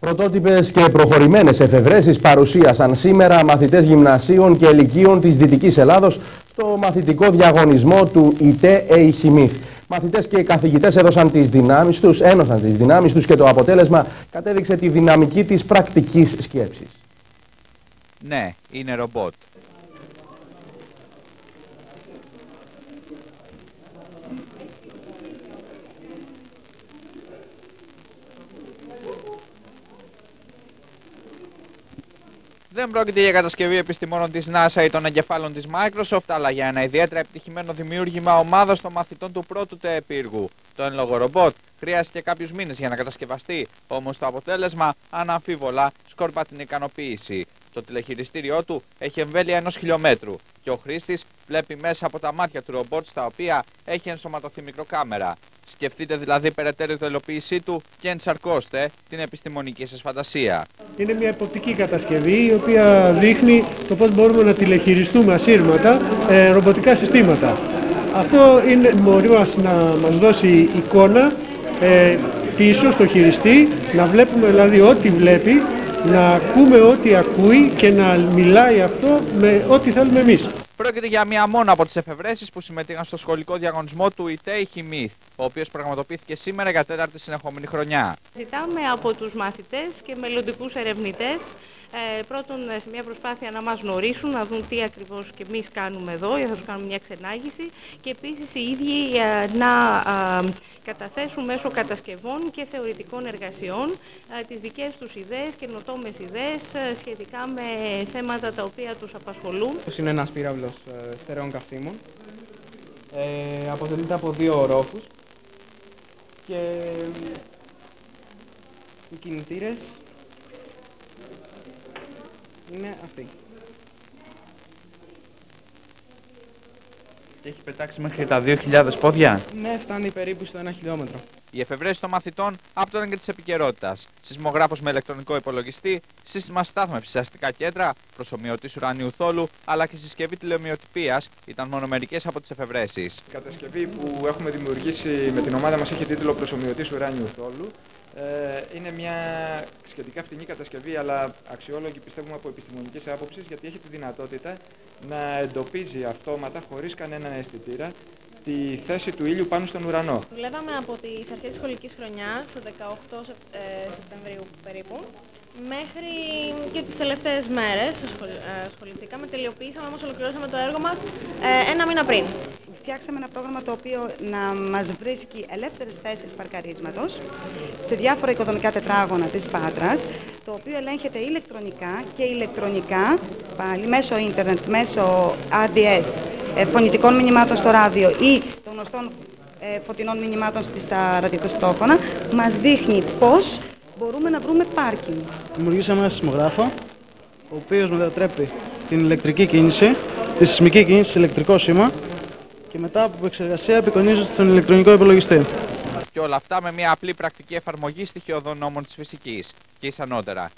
Πρωτότυπες και προχωρημένες εφευρέσεις παρουσίασαν σήμερα μαθητές γυμνασίων και ηλικίων της Δυτικής Ελλάδος στο μαθητικό διαγωνισμό του ΙΤΕ Αιχημίθ. Μαθητές και καθηγητές ένωσαν τις δυνάμεις τους και το αποτέλεσμα κατέδειξε τη δυναμική της πρακτικής σκέψης. Ναι, είναι ρομπότ. Δεν πρόκειται για κατασκευή επιστημόνων της NASA ή των εγκεφάλων της Microsoft, αλλά για ένα ιδιαίτερα επιτυχημένο δημιούργημα ομάδας των μαθητών του πρώτου ΤΕ πύργου. Το εν λόγω ρομπότ χρειάστηκε κάποιους μήνες για να κατασκευαστεί, όμως το αποτέλεσμα αναμφίβολα σκόρπα την ικανοποίηση. Το τηλεχειριστήριό του έχει εμβέλεια 1 χιλιόμετρου και ο χρήστης βλέπει μέσα από τα μάτια του ρομπότ, στα οποία έχει ενσωματωθεί μικροκάμερα. Σκεφτείτε δηλαδή περαιτέρω την υλοποίησή του και ενσαρκώστε την επιστημονική σας φαντασία. Είναι μια υποπτική κατασκευή η οποία δείχνει το πώς μπορούμε να τηλεχειριστούμε ασύρματα ρομποτικά συστήματα. Αυτό μπορεί να μας δώσει εικόνα πίσω στο χειριστή, να βλέπουμε δηλαδή ό,τι βλέπει, να ακούμε ό,τι ακούει και να μιλάει αυτό με ό,τι θέλουμε εμείς. Πρόκειται για μία μόνο από τις εφευρέσεις που συμμετείχαν στο σχολικό διαγωνισμό του ΙΤΕ Αιχημίθ, ο οποίος πραγματοποιήθηκε σήμερα για 4η συνεχόμενη χρονιά. Ζητάμε από τους μαθητές και μελλοντικούς ερευνητές πρώτον σε μια προσπάθεια να μας γνωρίσουν, να δουν τι ακριβώς και εμείς κάνουμε εδώ, θα τους κάνουμε μια ξενάγηση και επίσης οι ίδιοι να καταθέσουν μέσω κατασκευών και θεωρητικών εργασιών τις δικές τους ιδέες, καινοτόμες ιδέες σχετικά με θέματα τα οποία τους απασχολούν. Είναι ένας πύραυλος στερεών καυσίμων, αποτελείται από 2 ορόφους και οι κινητήρες είναι αυτοί. Και έχει πετάξει μέχρι τα 2.000 πόδια. Ναι, φτάνει περίπου στο 1 χιλιόμετρο. Οι εφευρέσεις των μαθητών άπτωναν και της επικαιρότητας. Σεισμογράφος με ηλεκτρονικό υπολογιστή, σύστημα στάθμευσης σε αστικά κέντρα, προσομοιωτής ουρανίου θόλου, αλλά και συσκευή τηλεομοιοτυπίας ήταν μόνο μερικές από τις εφευρέσεις. Η κατασκευή που έχουμε δημιουργήσει με την ομάδα μας έχει τίτλο Προσομοιωτής ουράνιου θόλου. Είναι μια σχετικά φτηνή κατασκευή, αλλά αξιόλογη πιστεύουμε από επιστημονικής άποψης, γιατί έχει τη δυνατότητα να εντοπίζει αυτόματα, χωρίς κανέναν αισθητήρα, τη θέση του ήλιου πάνω στον ουρανό. Δουλεύαμε από τις αρχές της σχολικής χρονιάς, 18 Σεπτεμβρίου περίπου, μέχρι και τις τελευταίες μέρες ασχοληθήκαμε, τελειοποιήσαμε, όμως ολοκληρώσαμε το έργο μας 1 μήνα πριν. Φτιάξαμε ένα πρόγραμμα το οποίο να μας βρίσκει ελεύθερες θέσεις παρκαρίσματος σε διάφορα οικοδομικά τετράγωνα της Πάτρας, το οποίο ελέγχεται ηλεκτρονικά και ηλεκτρονικά, πάλι μέσω ίντερνετ, μέσω RDS, φωνητικών μηνυμάτων στο ράδιο ή των γνωστών φωτεινών μηνυμάτων στα ραδιοκριστόφωνα, μας δείχνει πώς μπορούμε να βρούμε πάρκινγκ. Δημιουργήσαμε ένα σεισμογράφο, ο οποίος μετατρέπει την ηλεκτρική κίνηση, τη σεισμική κίνηση σε ηλεκτρικό σήμα και μετά από επεξεργασία απεικονίζεται στον ηλεκτρονικό υπολογιστή. Και όλα αυτά με μια απλή πρακτική εφαρμογή στοιχειωδών νόμων της φυσικής. Και εις ανώτερα,